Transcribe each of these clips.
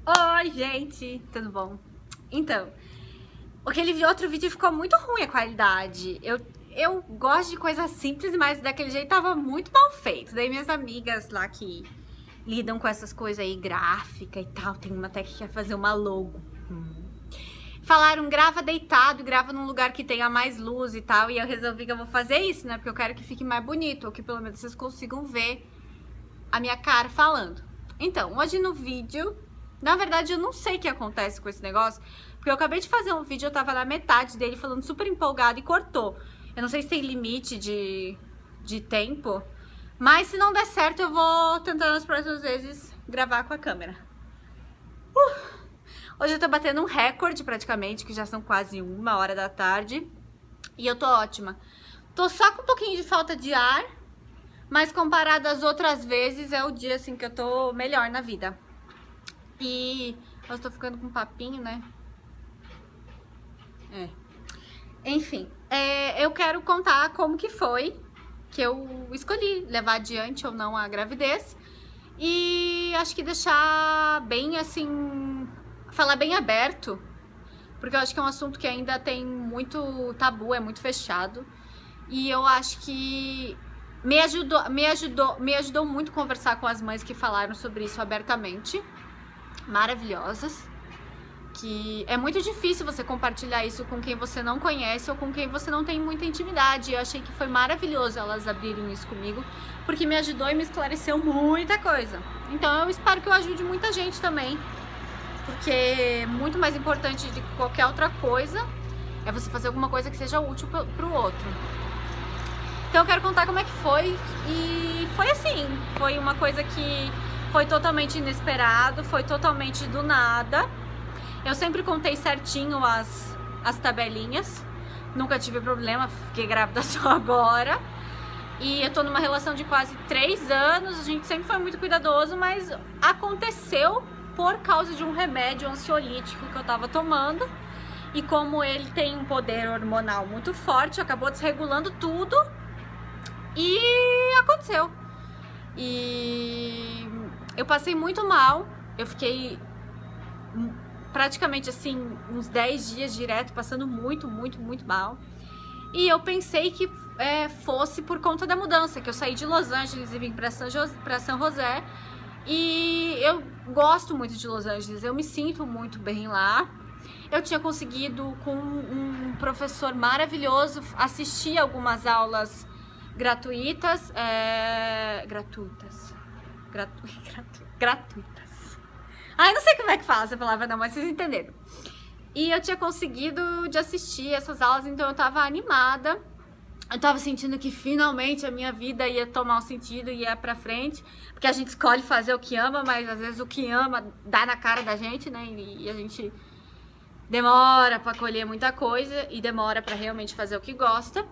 Oi, gente, tudo bom? Então, aquele outro vídeo ficou muito ruim a qualidade. Eu gosto de coisas simples, mas daquele jeito tava muito mal feito. Daí minhas amigas lá que lidam com essas coisas aí, gráfica e tal, tem uma até que quer fazer uma logo. Falaram, grava deitado, grava num lugar que tenha mais luz e tal, e eu resolvi que eu vou fazer isso, né? Porque eu quero que fique mais bonito, ou que pelo menos vocês consigam ver a minha cara falando. Então, hoje no vídeo, na verdade eu não sei o que acontece com esse negócio, porque eu acabei de fazer um vídeo, eu tava na metade dele falando super empolgado e cortou. Eu não sei se tem limite de tempo, mas se não der certo eu vou tentar nas próximas vezes gravar com a câmera. Hoje eu tô batendo um recorde praticamente, que já são quase 1h da tarde, e eu tô ótima. Tô só com um pouquinho de falta de ar, mas comparado às outras vezes, é o dia assim que eu tô melhor na vida. E eu tô ficando com um papinho, né? Enfim, eu quero contar como que foi que eu escolhi levar adiante ou não a gravidez. E acho que deixar bem assim, falar bem aberto, porque eu acho que é um assunto que ainda tem muito tabu, é muito fechado. E eu acho que me ajudou muito conversar com as mães que falaram sobre isso abertamente, maravilhosas. Que é muito difícil você compartilhar isso com quem você não conhece ou com quem você não tem muita intimidade. Eu achei que foi maravilhoso elas abrirem isso comigo, porque me ajudou e me esclareceu muita coisa. Então eu espero que eu ajude muita gente também, porque muito mais importante do que qualquer outra coisa é você fazer alguma coisa que seja útil pro outro. Então eu quero contar como é que foi, e foi assim, foi uma coisa que foi totalmente inesperado, foi totalmente do nada. Eu sempre contei certinho as tabelinhas, nunca tive problema, fiquei grávida só agora. E eu tô numa relação de quase 3 anos, a gente sempre foi muito cuidadoso, mas aconteceu por causa de um remédio ansiolítico que eu tava tomando. E como ele tem um poder hormonal muito forte, acabou desregulando tudo e aconteceu. E eu passei muito mal, eu fiquei praticamente assim, uns 10 dias direto, passando muito mal. E eu pensei que fosse por conta da mudança, que eu saí de Los Angeles e vim para São José. E eu gosto muito de Los Angeles, eu me sinto muito bem lá. Eu tinha conseguido, com um professor maravilhoso, assistir algumas aulas gratuitas. Ai, não sei como é que fala essa palavra não, mas vocês entenderam. E eu tinha conseguido de assistir essas aulas, então eu tava animada. Eu tava sentindo que finalmente a minha vida ia tomar um sentido e ia pra frente. Porque a gente escolhe fazer o que ama, mas às vezes o que ama dá na cara da gente, né? E a gente demora pra colher muita coisa e demora pra realmente fazer o que gosta.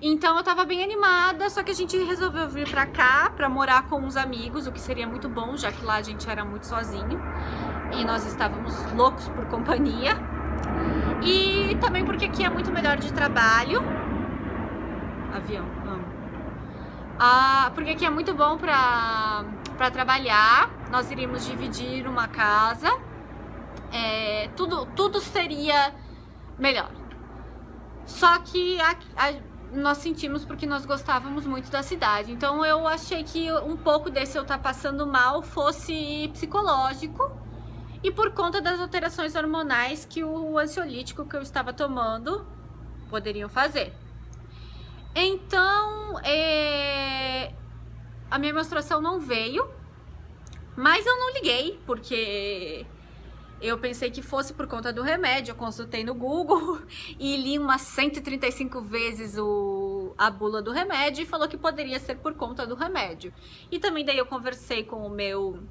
Então eu tava bem animada, só que a gente resolveu vir pra cá pra morar com uns amigos, o que seria muito bom, já que lá a gente era muito sozinho e nós estávamos loucos por companhia. E também porque aqui é muito melhor de trabalho. Avião, amo. Porque aqui é muito bom pra trabalhar. Nós iríamos dividir uma casa. Tudo seria melhor. Só que nós sentimos porque nós gostávamos muito da cidade. Então eu achei que um pouco desse eu estar passando mal fosse psicológico e por conta das alterações hormonais que o ansiolítico que eu estava tomando poderiam fazer. Então a minha menstruação não veio, mas eu não liguei, porque eu pensei que fosse por conta do remédio. Eu consultei no Google e li umas 135 vezes a bula do remédio e falou que poderia ser por conta do remédio. E também daí eu conversei com o meu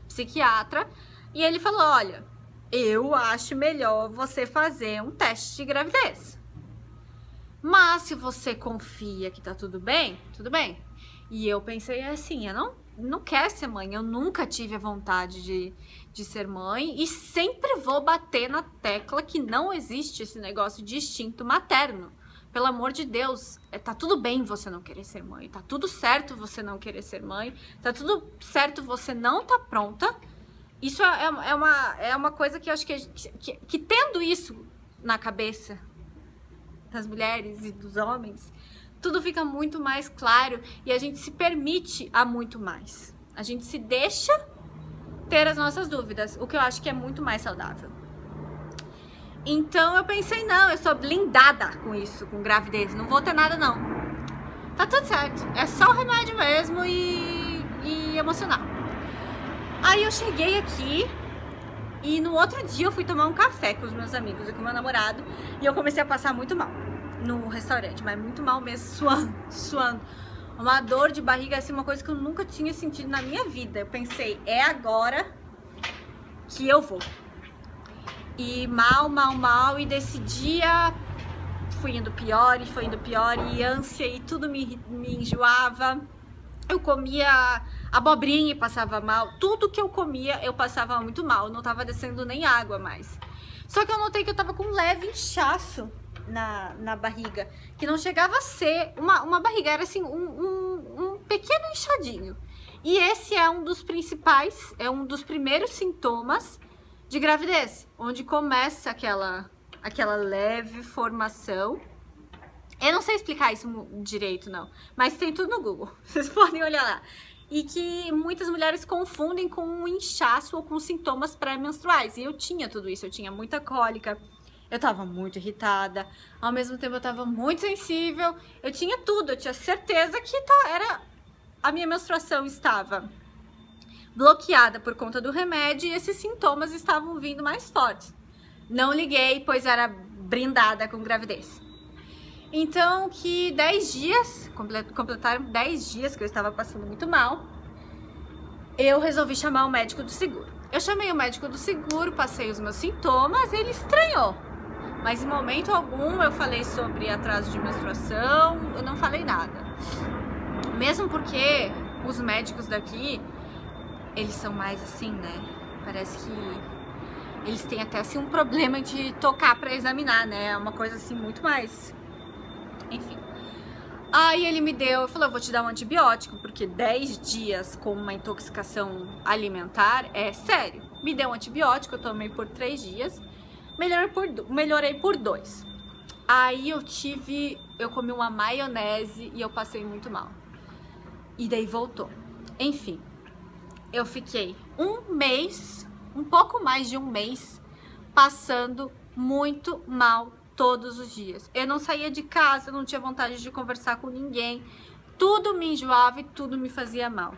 psiquiatra e ele falou, olha, eu acho melhor você fazer um teste de gravidez. Mas se você confia que tá tudo bem, tudo bem. E eu pensei assim, eu não quero ser mãe, eu nunca tive a vontade de ser mãe e sempre vou bater na tecla que não existe esse negócio de instinto materno. Pelo amor de Deus, tá tudo bem você não querer ser mãe, tá tudo certo você não querer ser mãe, tá tudo certo você não tá pronta, Isso é uma coisa que eu acho que tendo isso na cabeça das mulheres e dos homens, tudo fica muito mais claro e a gente se permite a muito mais. A gente se deixa ter as nossas dúvidas, o que eu acho que é muito mais saudável. Então eu pensei, não, eu sou blindada com isso, com gravidez, não vou ter nada não. Tá tudo certo, é só o remédio mesmo e emocional. Aí eu cheguei aqui e no outro dia eu fui tomar um café com os meus amigos e com o meu namorado e eu comecei a passar muito mal no restaurante, mas muito mal mesmo, suando. Uma dor de barriga, assim, uma coisa que eu nunca tinha sentido na minha vida. Eu pensei, é agora que eu vou. E mal, e desse dia fui indo pior, e ânsia, e tudo me enjoava. Eu comia abobrinha e passava mal. Tudo que eu comia, eu passava muito mal. Não tava descendo nem água mais. Só que eu notei que eu tava com um leve inchaço na barriga, que não chegava a ser uma barriga, era assim, um pequeno inchadinho. E esse é um dos principais, é um dos primeiros sintomas de gravidez, onde começa aquela leve formação. Eu não sei explicar isso direito, não, mas tem tudo no Google, vocês podem olhar lá. E que muitas mulheres confundem com um inchaço ou com sintomas pré-menstruais. E eu tinha tudo isso, eu tinha muita cólica, eu tava muito irritada, ao mesmo tempo eu tava muito sensível, eu tinha tudo, eu tinha certeza que a minha menstruação estava bloqueada por conta do remédio e esses sintomas estavam vindo mais fortes. Não liguei, pois era brindada com gravidez. Então, que 10 dias, completaram 10 dias que eu estava passando muito mal, eu resolvi chamar o médico do seguro. Eu chamei o médico do seguro, passei os meus sintomas, ele estranhou. Mas em momento algum eu falei sobre atraso de menstruação, eu não falei nada. Mesmo porque os médicos daqui, eles são mais assim, né? Parece que eles têm até assim um problema de tocar pra examinar, né? É uma coisa assim muito mais... Enfim. Aí ele falou, eu vou te dar um antibiótico, porque 10 dias com uma intoxicação alimentar é sério. Me deu um antibiótico, eu tomei por 3 dias, melhorei por 2. Aí eu comi uma maionese e eu passei muito mal. E daí voltou. Enfim, eu fiquei um mês, um pouco mais de um mês, passando muito mal todos os dias. Eu não saía de casa, eu não tinha vontade de conversar com ninguém. Tudo me enjoava e tudo me fazia mal.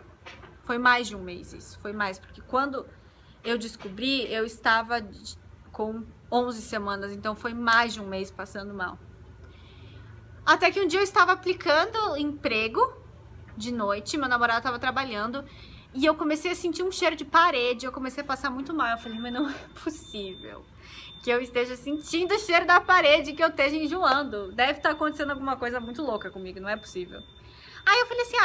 Foi mais de um mês isso, foi mais, porque quando eu descobri, eu estava com 11 semanas, então foi mais de um mês passando mal. Até que um dia eu estava aplicando emprego de noite, meu namorado estava trabalhando e eu comecei a sentir um cheiro de parede, eu comecei a passar muito mal. Eu falei, mas não é possível que eu esteja sentindo o cheiro da parede, que eu esteja enjoando. Deve estar acontecendo alguma coisa muito louca comigo, não é possível. Aí eu falei assim,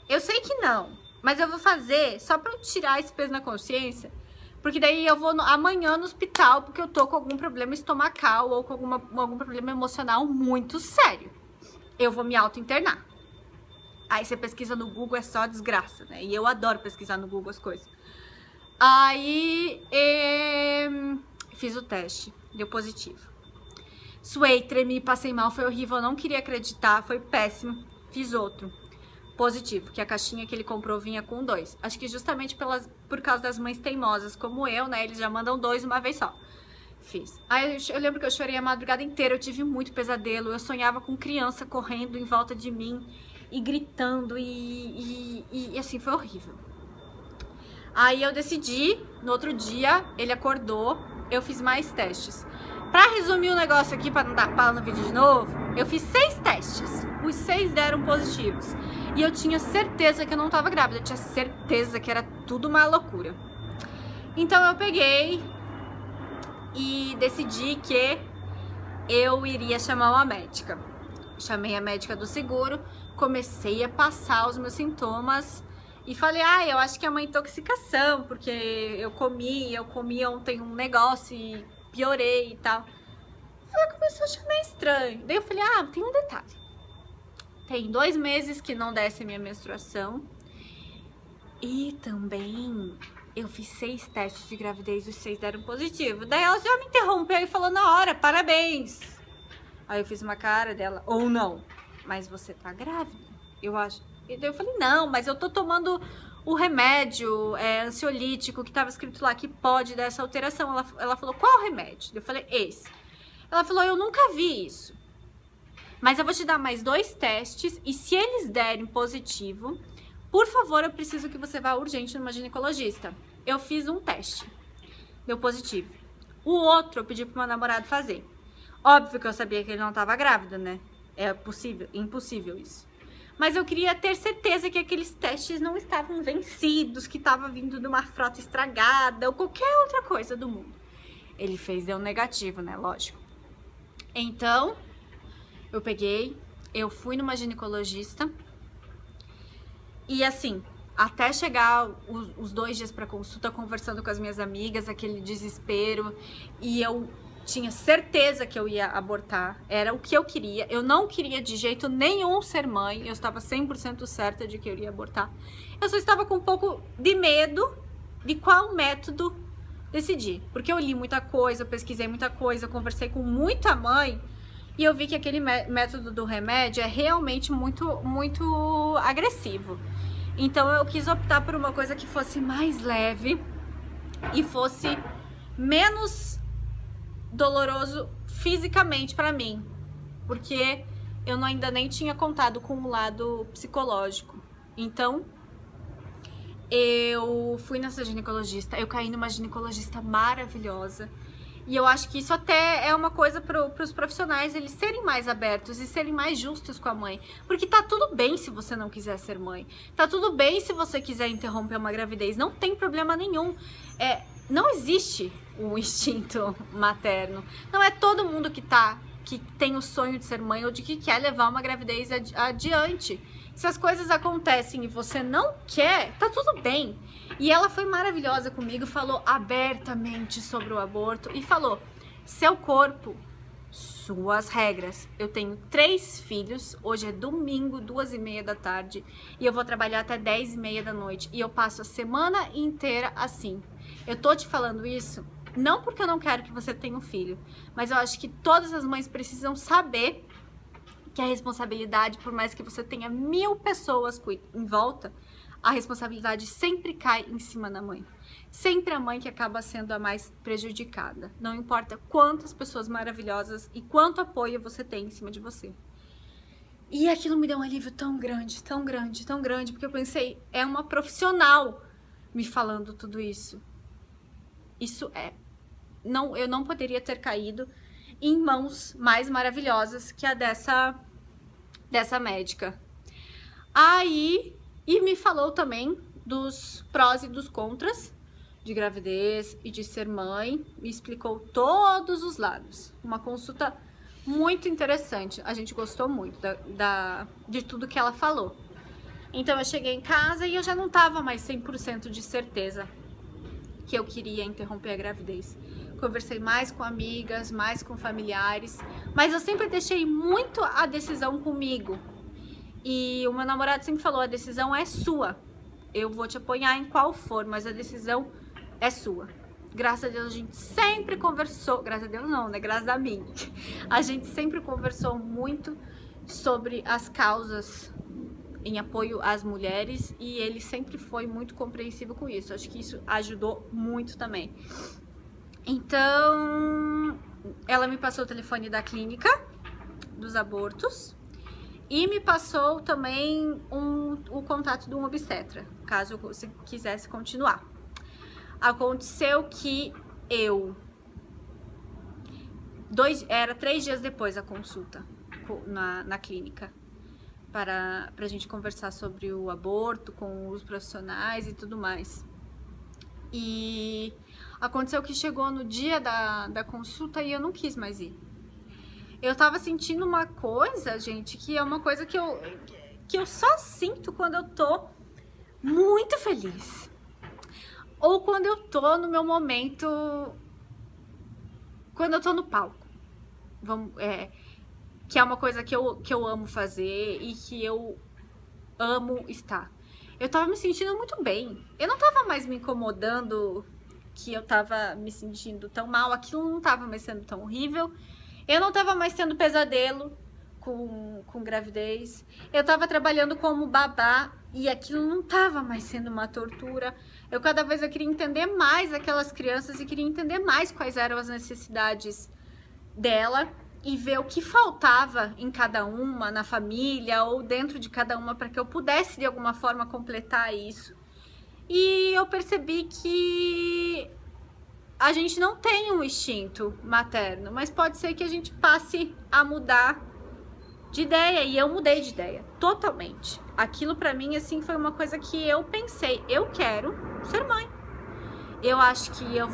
eu sei que não, mas eu vou fazer só pra eu tirar esse peso na consciência, porque daí eu vou amanhã no hospital, porque eu tô com algum problema estomacal ou com algum problema emocional muito sério. Eu vou me auto-internar. Aí você pesquisa no Google, é só desgraça, né? E eu adoro pesquisar no Google as coisas. Aí fiz o teste, deu positivo. Suei, tremi, passei mal, foi horrível, eu não queria acreditar, foi péssimo. Fiz outro, positivo, que a caixinha que ele comprou vinha com 2. Acho que justamente por causa das mães teimosas, como eu, né? Eles já mandam 2 uma vez só. Fiz. Aí eu lembro que eu chorei a madrugada inteira, eu tive muito pesadelo, eu sonhava com criança correndo em volta de mim e gritando e assim, foi horrível. Aí eu decidi, no outro dia, ele acordou, eu fiz mais testes. Pra resumir o negócio aqui, pra não dar pau no vídeo de novo, eu fiz 6 testes. Os 6 deram positivos. E eu tinha certeza que eu não tava grávida, eu tinha certeza que era tudo uma loucura. Então eu peguei e decidi que eu iria chamar uma médica. Chamei a médica do seguro, comecei a passar os meus sintomas e falei, eu acho que é uma intoxicação, porque eu comi ontem um negócio e piorei e tal. Ela começou a achar meio estranho. Daí eu falei, tem um detalhe. Tem 2 meses que não desce a minha menstruação. E também Eu fiz 6 testes de gravidez, os 6 deram positivo. Daí ela já me interrompeu e falou na hora, parabéns. Aí eu fiz uma cara dela, ou não, mas você tá grávida, eu acho. E daí eu falei, não, mas eu tô tomando o remédio ansiolítico que tava escrito lá que pode dar essa alteração. Ela falou, qual remédio? Eu falei, esse. Ela falou, eu nunca vi isso, mas eu vou te dar mais 2 testes e se eles derem positivo, por favor, eu preciso que você vá urgente numa ginecologista. Eu fiz um teste, deu positivo. O outro eu pedi pro meu namorado fazer. Óbvio que eu sabia que ele não estava grávida, né? É possível, impossível isso. Mas eu queria ter certeza que aqueles testes não estavam vencidos, que estava vindo de uma frota estragada ou qualquer outra coisa do mundo. Ele fez, deu negativo, né? Lógico. Então, eu fui numa ginecologista e assim, até chegar os 2 dias para consulta, conversando com as minhas amigas, aquele desespero, e eu tinha certeza que eu ia abortar, era o que eu queria. Eu não queria de jeito nenhum ser mãe, eu estava 100% certa de que eu iria abortar. Eu só estava com um pouco de medo de qual método decidir, porque eu li muita coisa, eu pesquisei muita coisa, eu conversei com muita mãe e eu vi que aquele método do remédio é realmente muito agressivo. Então eu quis optar por uma coisa que fosse mais leve e fosse menos doloroso fisicamente pra mim, porque eu ainda nem tinha contado com o lado psicológico. Então eu fui nessa ginecologista, eu caí numa ginecologista maravilhosa. E eu acho que isso até é uma coisa para os profissionais, eles serem mais abertos e serem mais justos com a mãe. Porque tá tudo bem se você não quiser ser mãe. Tá tudo bem se você quiser interromper uma gravidez. Não tem problema nenhum. Não existe o instinto materno. Não é todo mundo que tem o sonho de ser mãe ou de que quer levar uma gravidez adiante. Se as coisas acontecem e você não quer, tá tudo bem. E ela foi maravilhosa comigo, falou abertamente sobre o aborto e falou, seu corpo, suas regras. Eu tenho 3 filhos, hoje é domingo, 2h30 da tarde, e eu vou trabalhar até 10h30 da noite. E eu passo a semana inteira assim. Eu tô te falando isso, não porque eu não quero que você tenha um filho, mas eu acho que todas as mães precisam saber que a responsabilidade, por mais que você tenha 1000 pessoas em volta, a responsabilidade sempre cai em cima da mãe. Sempre a mãe que acaba sendo a mais prejudicada. Não importa quantas pessoas maravilhosas e quanto apoio você tem em cima de você. E aquilo me deu um alívio tão grande, tão grande, tão grande, porque eu pensei, é uma profissional me falando tudo isso. Eu não poderia ter caído em mãos mais maravilhosas que a dessa médica. E me falou também dos prós e dos contras de gravidez e de ser mãe, me explicou todos os lados. Uma consulta muito interessante, a gente gostou muito de tudo que ela falou. Então eu cheguei em casa e eu já não estava mais 100% de certeza que eu queria interromper a gravidez. Conversei mais com amigas, mais com familiares, mas eu sempre deixei muito a decisão comigo. E o meu namorado sempre falou, a decisão é sua. Eu vou te apoiar em qual for, mas a decisão é sua. Graças a Deus a gente sempre conversou, graças a Deus não, né? Graças a mim. A gente sempre conversou muito sobre as causas em apoio às mulheres e ele sempre foi muito compreensivo com isso. Acho que isso ajudou muito também. Então, ela me passou o telefone da clínica dos abortos e me passou também o contato de um obstetra, caso você quisesse continuar. Aconteceu que era 3 dias depois da consulta na clínica, para a gente conversar sobre o aborto com os profissionais e tudo mais. E aconteceu que chegou no dia da consulta e eu não quis mais ir. Eu tava sentindo uma coisa, gente, que é uma coisa que eu só sinto quando eu tô muito feliz. Ou quando eu tô no meu momento, quando eu tô no palco. Que é uma coisa que eu amo fazer e que eu amo estar. eu tava me sentindo muito bem. Eu não tava mais me incomodando que eu tava me sentindo tão mal, aquilo não tava mais sendo tão horrível. Eu não tava mais tendo pesadelo com gravidez. Eu tava trabalhando como babá e aquilo não tava mais sendo uma tortura. Cada vez eu queria entender mais aquelas crianças e queria entender mais quais eram as necessidades dela e ver o que faltava em cada uma, na família ou dentro de cada uma, para que eu pudesse de alguma forma completar isso. E eu percebi que a gente não tem um instinto materno, mas pode ser que a gente passe a mudar de ideia, e eu mudei de ideia totalmente. Aquilo pra mim, assim, foi uma coisa que eu pensei, eu quero ser mãe. Eu acho que eu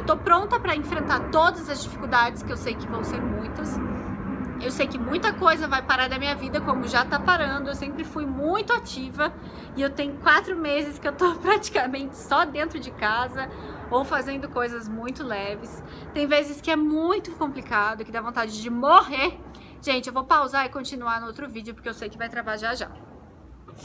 tô pronta pra enfrentar todas as dificuldades, que eu sei que vão ser muitas. Eu sei que muita coisa vai parar da minha vida, como já tá parando. Eu sempre fui muito ativa e eu tenho 4 meses que eu tô praticamente só dentro de casa ou fazendo coisas muito leves. Tem vezes que é muito complicado, que dá vontade de morrer. Gente, eu vou pausar e continuar no outro vídeo, porque eu sei que vai travar já já.